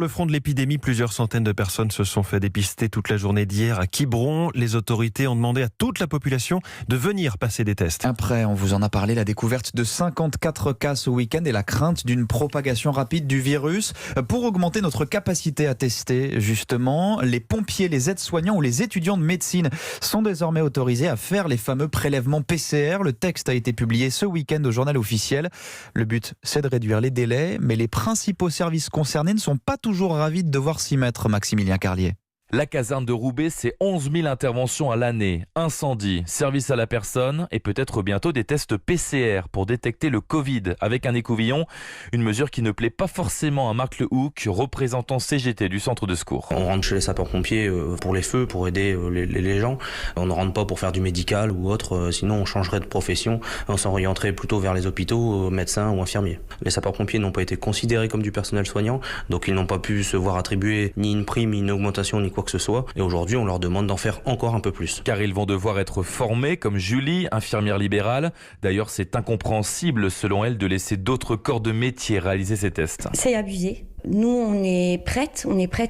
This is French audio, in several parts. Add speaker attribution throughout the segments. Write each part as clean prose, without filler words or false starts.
Speaker 1: Le front de l'épidémie, plusieurs centaines de personnes se sont fait dépister toute la journée d'hier à Quiberon. Les autorités ont demandé à toute la population de venir passer des tests.
Speaker 2: Après, on vous en a parlé, la découverte de 54 cas ce week-end et la crainte d'une propagation rapide du virus. Pour augmenter notre capacité à tester, justement, les pompiers, les aides-soignants ou les étudiants de médecine sont désormais autorisés à faire les fameux prélèvements PCR. Le texte a été publié ce week-end au journal officiel. Le but, c'est de réduire les délais, mais les principaux services concernés ne sont pas toujours ravis de devoir s'y mettre, Maximilien Carlier.
Speaker 3: La caserne de Roubaix, c'est 11 000 interventions à l'année. Incendie, service à la personne et peut-être bientôt des tests PCR pour détecter le Covid avec un écouvillon. Une mesure qui ne plaît pas forcément à Marc Lehoucq, représentant CGT du centre de secours.
Speaker 4: On rentre chez les sapeurs-pompiers pour les feux, pour aider les gens. On ne rentre pas pour faire du médical ou autre, sinon on changerait de profession. On s'orienterait plutôt vers les hôpitaux, médecins ou infirmiers. Les sapeurs-pompiers n'ont pas été considérés comme du personnel soignant, donc ils n'ont pas pu se voir attribuer ni une prime, ni une augmentation, ni quoi que ce soit. Et aujourd'hui, on leur demande d'en faire encore un peu plus.
Speaker 3: Car ils vont devoir être formés, comme Julie, infirmière libérale. D'ailleurs, c'est incompréhensible, selon elle, de laisser d'autres corps de métier réaliser ces tests.
Speaker 5: C'est abusé. Nous, on est prête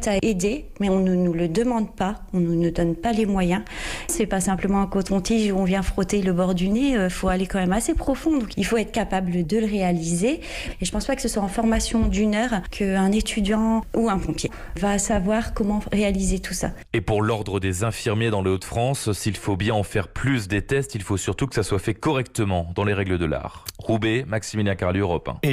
Speaker 5: à aider, mais on ne nous le demande pas, on ne nous donne pas les moyens. C'est pas simplement un coton-tige où on vient frotter le bord du nez, faut aller quand même assez profond, donc il faut être capable de le réaliser. Et je pense pas que ce soit en formation d'1 heure qu'un étudiant ou un pompier va savoir comment réaliser tout ça.
Speaker 3: Et pour l'ordre des infirmiers dans le Hauts-de-France, s'il faut bien en faire plus des tests, il faut surtout que ça soit fait correctement dans les règles de l'art. Roubaix, Maximilien Carlier, Europe 1.